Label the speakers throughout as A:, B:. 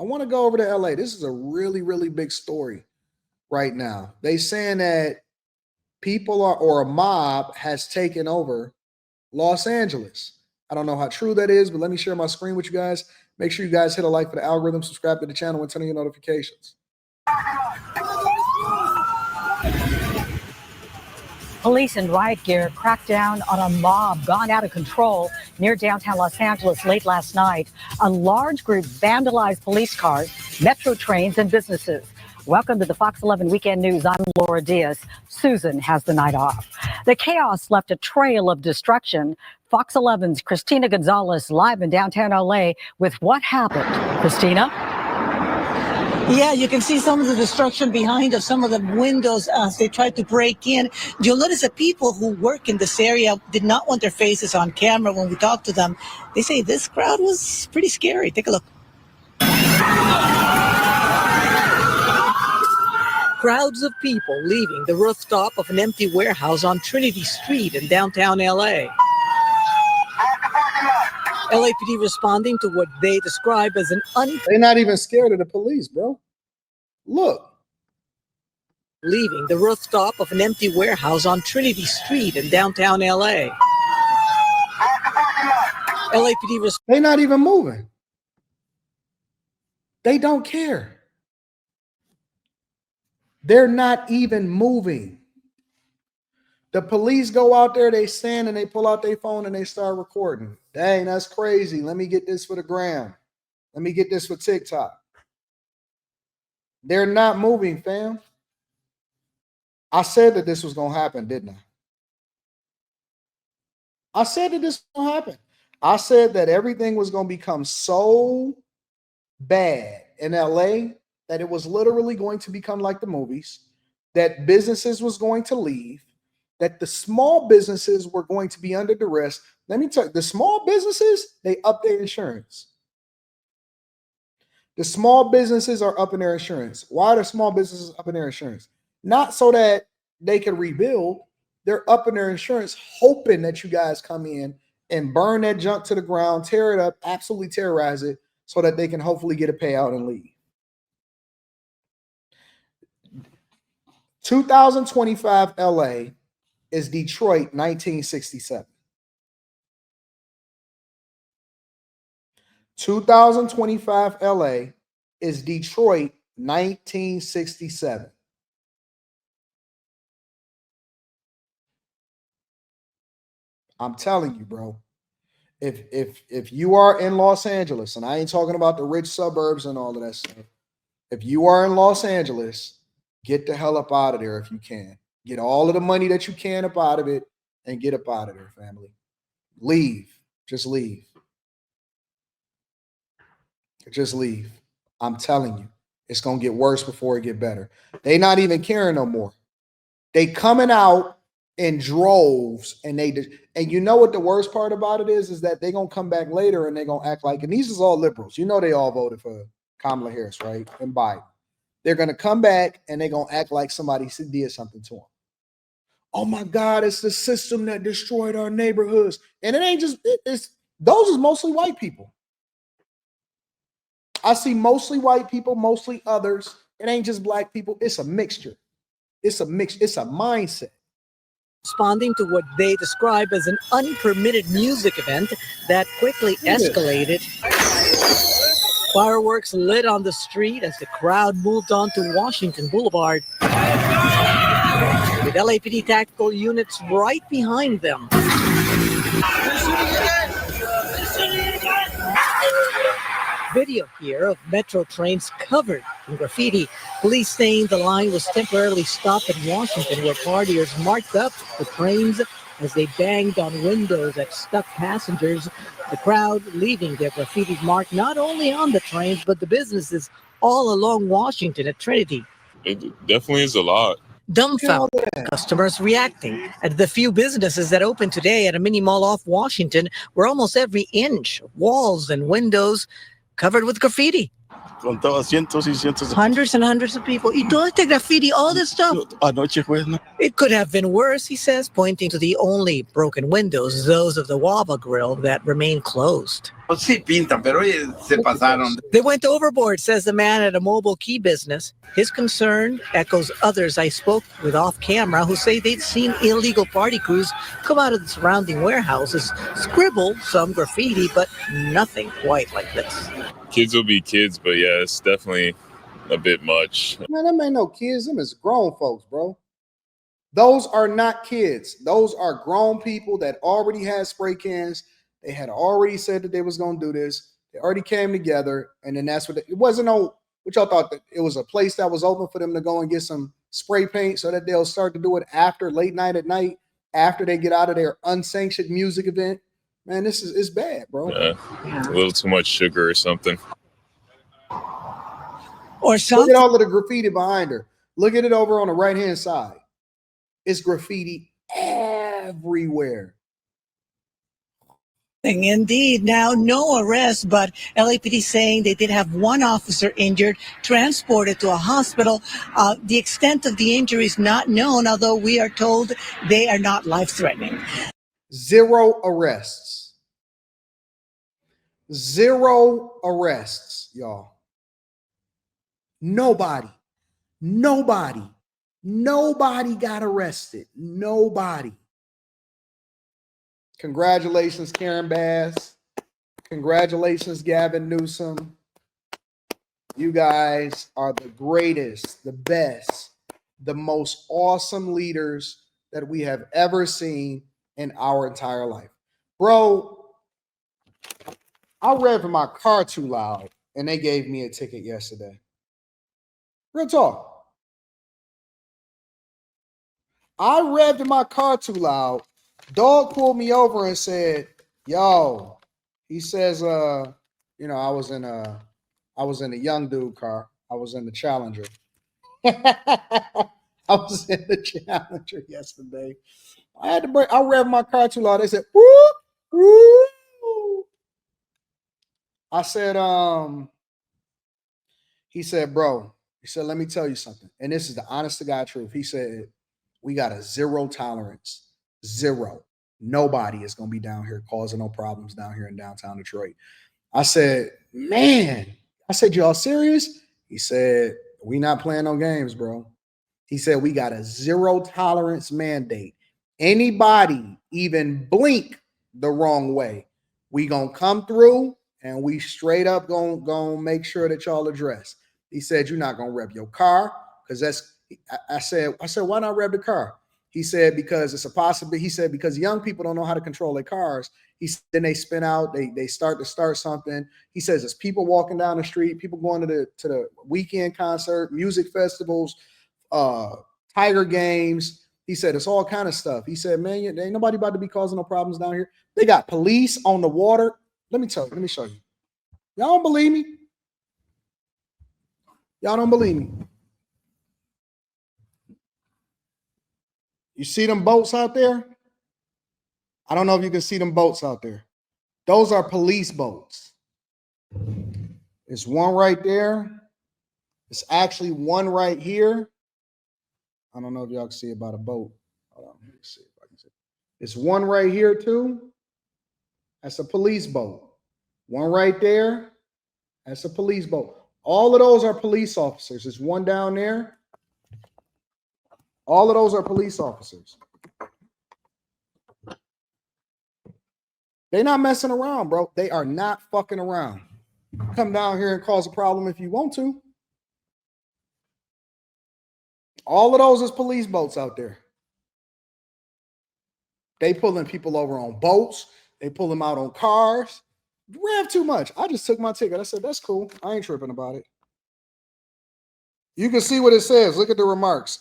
A: I want to go over to LA. This is a really, really big story right now. They saying that people are, or a mob has taken over Los Angeles. I don't know how true that is, but let me share my screen with you guys. Make sure you guys hit a like for the algorithm, subscribe to the channel, and turn on your notifications.
B: Police in riot gear cracked down on a mob gone out of control near downtown Los Angeles late last night. A large group vandalized police cars, metro trains, and businesses. Welcome to the Fox 11 Weekend News. I'm Laura Diaz. Susan has the night off. The chaos left a trail of destruction. Fox 11's Christina Gonzalez live in downtown LA with what happened. Christina?
C: Yeah, you can see some of the destruction behind us, some of the windows as they tried to break in. You'll notice that people who work in this area did not want their faces on camera when we talked to them. They say this crowd was pretty scary. Take a look. Crowds of people leaving the rooftop of an empty warehouse on Trinity Street in downtown LA. LAPD responding to what they describe as an
A: They're not even scared of the police, bro. Look.
C: Leaving the rooftop of an empty warehouse on Trinity Street in downtown LA. LAPD
A: They're not even moving. They don't care. They're not even moving. The police go out there, they stand and they pull out their phone and they start recording. Dang, that's crazy. Let me get this for the gram. Let me get this for TikTok. They're not moving, fam. I said that this was going to happen, didn't I? I said that this was going to happen. I said that everything was going to become so bad in LA that it was literally going to become like the movies, that businesses was going to leave, that the small businesses were going to be under duress. Let me tell you, the small businesses, they up their insurance. The small businesses are up in their insurance. Why are the small businesses up in their insurance? Not so that they can rebuild. They're up in their insurance, hoping that you guys come in and burn that junk to the ground, tear it up, absolutely terrorize it, so that they can hopefully get a payout and leave. 2025 LA is Detroit 1967. 2025 LA is Detroit 1967. I'm telling you, bro. If you are in Los Angeles, and I ain't talking about the rich suburbs and all of that stuff. If you are in Los Angeles, get the hell up out of there if you can. Get all of the money that you can up out of it and get up out of there, family. Leave. Just leave. Just leave. I'm telling you, it's going to get worse before it get better. They not even caring no more. They coming out in droves, and you know what the worst part about it is that they're going to come back later and they're going to act like, and these is all liberals. You know they all voted for Kamala Harris, right? And Biden. They're going to come back and they're going to act like somebody did something to them. Oh my God, it's the system that destroyed our neighborhoods. And it ain't just, those is mostly white people. I see mostly white people, mostly others. It ain't just black people. It's a mixture. It's a mix. It's a mindset.
C: Responding to what they describe as an unpermitted music event that quickly escalated. Fireworks lit on the street as the crowd moved on to Washington Boulevard, with LAPD tactical units right behind them. Video here of metro trains covered in graffiti. Police saying the line was temporarily stopped in Washington, where partiers marked up the trains as they banged on windows that stuck passengers. The crowd leaving their graffiti marked not only on the trains, but the businesses all along Washington at Trinity.
D: It definitely is a lot.
C: Dumbfounded customers reacting at the few businesses that opened today at a mini mall off Washington, where almost every inch of walls and windows covered with graffiti. Hundreds and hundreds of people. Y todo este graffiti, all this stuff. It could have been worse, he says, pointing to the only broken windows, those of the Wawa grill that remain closed.
E: Pues sí pintan, pero oye, se pasaron.
C: They went overboard, says the man at a mobile key business. His concern echoes others I spoke with off camera who say they'd seen illegal party crews come out of the surrounding warehouses, scribble some graffiti, but nothing quite like this.
D: Kids will be kids, but yeah, it's definitely a bit much.
A: Man, them ain't no kids. Them is grown folks, bro. Those are not kids. Those are grown people that already had spray cans. They had already said that they was going to do this. They already came together, and then that's what it wasn't. No, what y'all thought that it was a place that was open for them to go and get some spray paint so that they'll start to do it after late night at night, after they get out of their unsanctioned music event. Man, it's bad, bro.
D: A little too much sugar or something.
C: Or
A: Look
C: something.
A: at all of the graffiti behind her. Look at it over on the right-hand side. It's graffiti everywhere.
C: Indeed. Now, no arrest, but LAPD saying they did have one officer injured, transported to a hospital. The extent of the injury is not known, although we are told they are not life-threatening.
A: 0 arrests. 0 arrests, y'all. Nobody got arrested. Nobody. Congratulations, Karen Bass. Congratulations, Gavin Newsom. You guys are the greatest, the best, the most awesome leaders that we have ever seen in our entire life. Bro, I revved my car too loud and they gave me a ticket yesterday. Real talk. I revved my car too loud. Dog pulled me over and said, yo, he says, I was in a young dude car. I was in the Challenger. I was in the Challenger yesterday. I had to break. I revved my car too loud. They said, whoop, whoop. I said, he said, bro, he said, let me tell you something. And this is the honest to God truth. He said, we got a 0 tolerance. 0. Nobody is going to be down here causing no problems down here in downtown Detroit. I said, man. I said, y'all serious? He said, we not playing no games, bro. He said, we got a 0 tolerance mandate. Anybody even blink the wrong way, we going to come through and we straight up going to make sure that y'all address. He said, you're not going to rev your car because that's, I said, why not rev the car? He said, because it's a possibility. He said, because young people don't know how to control their cars. Then they spin out, they start something. He says, it's people walking down the street, people going to the weekend concert, music festivals, Tiger games. He said, it's all kind of stuff. He said, man, ain't nobody about to be causing no problems down here. They got police on the water. Let me show you. Y'all don't believe me? Y'all don't believe me? You see them boats out there? I don't know if you can see them boats out there. Those are police boats. There's one right there. It's actually one right here. I don't know if y'all can see about a boat. Hold on, let me see if I can see. It's one right here too. That's a police boat. One right there. That's a police boat. All of those are police officers. There's one down there. All of those are police officers. They're not messing around, bro. They are not fucking around. Come down here and cause a problem if you want to. All of those is police boats out there. They pulling people over on boats. They pull them out on cars. Rev too much. I just took my ticket. I said, that's cool. I ain't tripping about it. You can see what it says. Look at the remarks.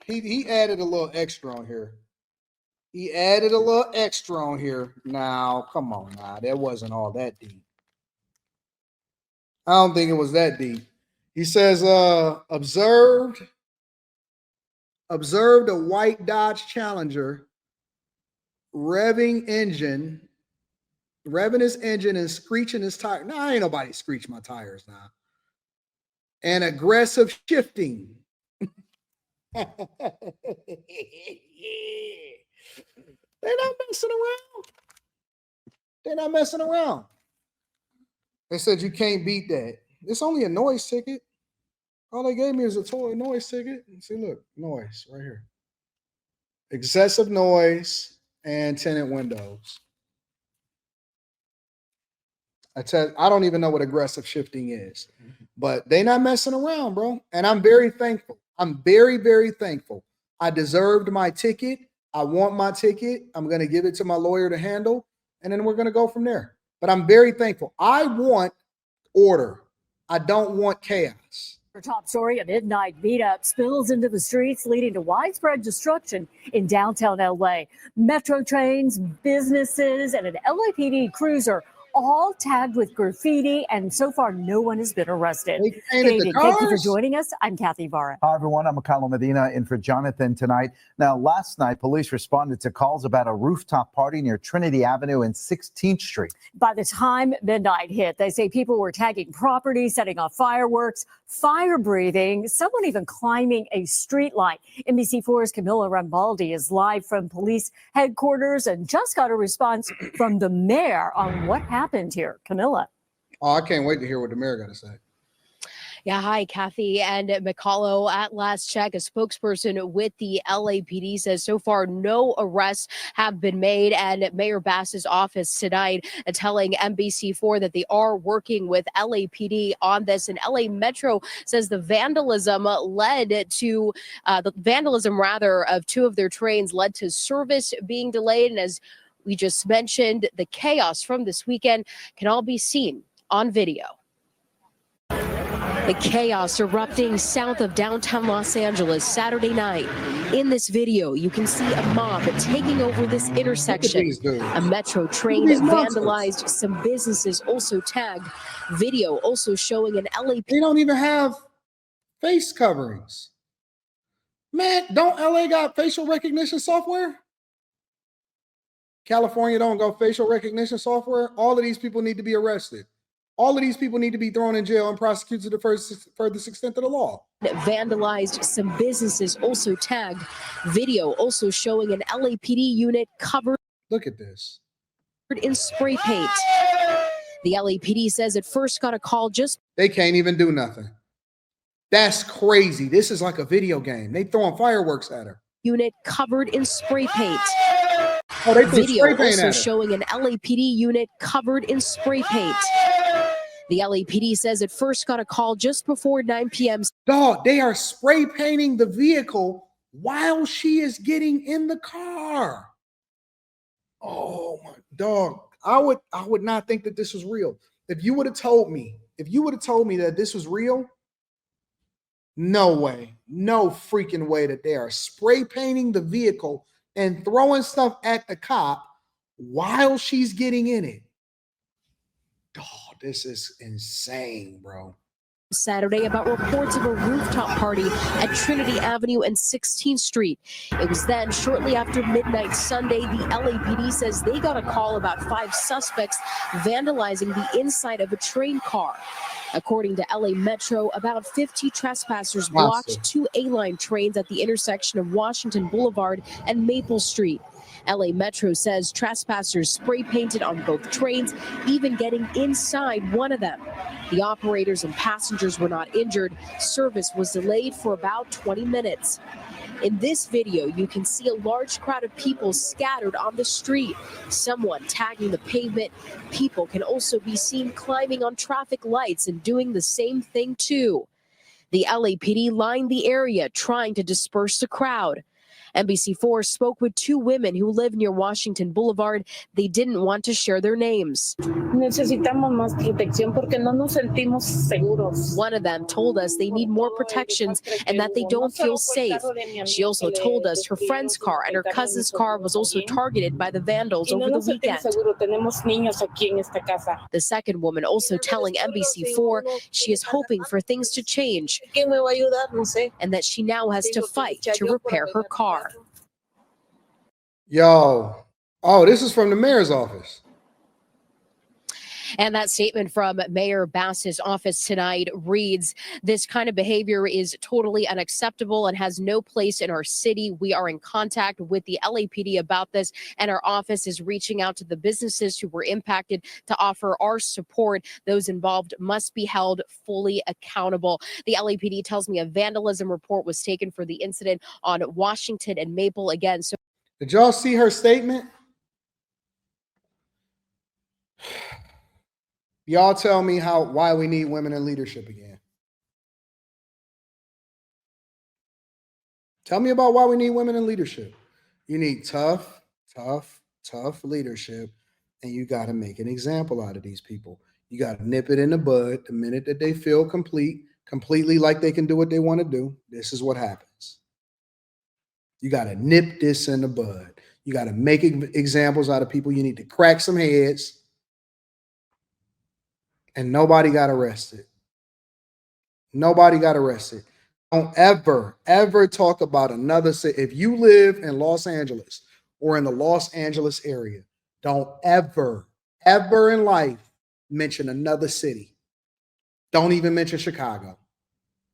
A: He added a little extra on here. Now, come on now. That wasn't all that deep. I don't think it was that deep. He says, observed a white Dodge Challenger revving his engine and screeching his tire. Nah, ain't nobody screech my tires now. And aggressive shifting. not messing around. They're not messing around. They said you can't beat that. It's only a noise ticket. All they gave me is a total noise ticket. See, look, noise right here. Excessive noise and tinted windows. I don't even know what aggressive shifting is, but they're not messing around, bro. And I'm very thankful. I'm very, very thankful. I deserved my ticket. I want my ticket. I'm going to give it to my lawyer to handle, and then we're going to go from there. But I'm very thankful. I want order. I don't want chaos.
B: Our top story, a midnight meetup spills into the streets, leading to widespread destruction in downtown LA. Metro trains, businesses, and an LAPD cruiser all tagged with graffiti, and so far no one has been arrested. Thank you for joining us. I'm Kathy Barrett.
F: Hi, everyone. I'm Makalo Medina in for Jonathan tonight. Now, last night, police responded to calls about a rooftop party near Trinity Avenue and 16th Street.
B: By the time midnight hit, they say people were tagging property, setting off fireworks, fire breathing, someone even climbing a street light. NBC4's Camilla Rambaldi is live from police headquarters and just got a response from the mayor on what happened here. Camilla.
A: Oh, I can't wait to hear what the mayor got to say.
G: Yeah, hi, Kathy and Makalo. At last check, a spokesperson with the LAPD says so far no arrests have been made. And Mayor Bass's office tonight telling NBC4 that they are working with LAPD on this. And LA Metro says the vandalism of two of their trains led to service being delayed. And as we just mentioned, the chaos from this weekend can all be seen on video. The chaos erupting south of downtown Los Angeles Saturday night. In this video, you can see a mob taking over this intersection. A Metro train vandalized, some businesses also tagged. Video also showing an LA.
A: They don't even have face coverings. Man, don't LA got facial recognition software? California don't go facial recognition software? All of these people need to be arrested. All of these people need to be thrown in jail and prosecuted to the furthest extent of the law.
G: Vandalized, some businesses also tagged. Video also showing an LAPD unit covered.
A: Look at this.
G: In spray paint. The LAPD says it first got a call just.
A: They can't even do nothing. That's crazy. This is like a video game. They throwing fireworks at her.
G: Unit covered in spray paint.
A: Oh, they
G: video
A: spray paint
G: also showing an LAPD unit covered in spray paint. The LAPD says it first got a call just before 9 p.m.
A: Dog, they are spray painting the vehicle while she is getting in the car. Oh my dog. I would not think that this was real. If you would have told me that this was real, no way, no freaking way that they are spray painting the vehicle and throwing stuff at the cop while she's getting in it. Dog, this is insane, bro.
G: Saturday about reports of a rooftop party at Trinity Avenue and 16th Street. It was then shortly after midnight Sunday, the LAPD says they got a call about 5 suspects vandalizing the inside of a train car. According to LA Metro, about 50 trespassers blocked 2 A-line trains at the intersection of Washington Boulevard and Maple Street. LA Metro says trespassers spray painted on both trains, even getting inside one of them. The operators and passengers were not injured. Service was delayed for about 20 minutes. In this video, you can see a large crowd of people scattered on the street, someone tagging the pavement. People can also be seen climbing on traffic lights and doing the same thing too. The LAPD lined the area trying to disperse the crowd. NBC4 spoke with 2 women who live near Washington Boulevard. They didn't want to share their names.
H: Necesitamos más protección porque no nos sentimos seguros.
G: One of them told us they need more protections and that they don't feel safe. She also told us her friend's car and her cousin's car was also targeted by the vandals over the weekend. The second woman also telling NBC4 she is hoping for things to change and that she now has to fight to repair her car.
A: Yo, oh, this is from the mayor's office.
G: And that statement from Mayor Bass's office tonight reads, "This kind of behavior is totally unacceptable and has no place in our city. We are in contact with the LAPD about this, and our office is reaching out to the businesses who were impacted to offer our support. Those involved must be held fully accountable." The LAPD tells me a vandalism report was taken for the incident on Washington and Maple again. So
A: did y'all see her statement? Y'all tell me why we need women in leadership again. Tell me about why we need women in leadership. You need tough leadership, and you got to make an example out of these people. You got to nip it in the bud the minute that they feel completely like they can do what they want to do. This is what happens. You got to nip this in the bud. You got to make examples out of people. You need to crack some heads, and nobody got arrested. Nobody got arrested. Don't ever talk about another city. If you live in Los Angeles or in the Los Angeles area, don't ever in life mention another city. Don't even mention Chicago.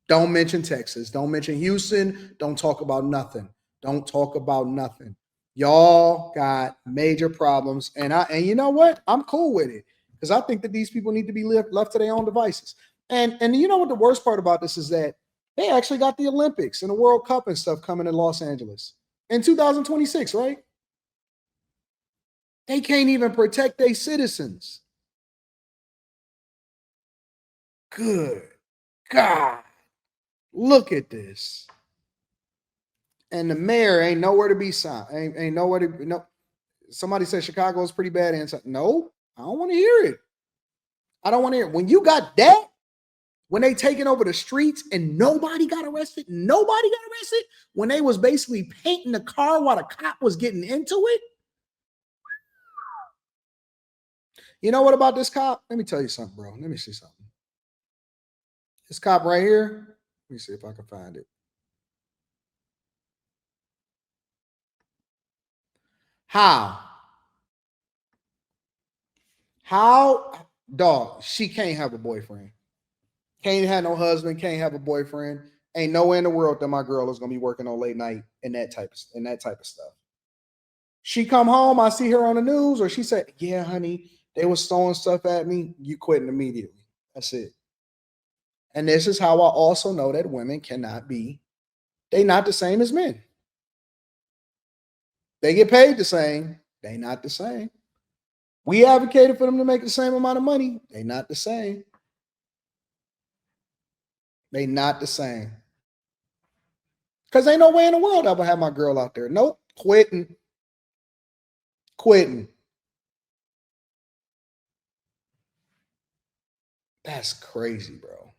A: Don't mention Texas. Don't mention Houston. Don't talk about nothing. Don't talk about nothing. Y'all got major problems. And you know what? I'm cool with it because I think that these people need to be left to their own devices. And you know what the worst part about this is that they actually got the Olympics and the World Cup and stuff coming in Los Angeles in 2026, right? They can't even protect their citizens. Good God. Look at this. And the mayor ain't nowhere to be signed. Ain't nowhere to no. Somebody said Chicago is pretty bad. And no, I don't want to hear it. I don't want to hear it. When you got that, when they taking over the streets and nobody got arrested, when they was basically painting the car while the cop was getting into it. You know what about this cop? Let me tell you something, bro. Let me see something. This cop right here. Let me see if I can find it. How, dog, she can't have a boyfriend. Can't have no husband, can't have a boyfriend. Ain't nowhere in the world that my girl is gonna be working on late night and that type of stuff. She come home, I see her on the news, or she said, "Yeah, honey, they was throwing stuff at me." You quitting immediately. That's it. And this is how I also know that women cannot be. They not the same as men. They get paid the same. They not the same. We advocated for them to make the same amount of money. They not the same. They not the same. Because ain't no way in the world I would have my girl out there. Nope. Quitting. That's crazy, bro.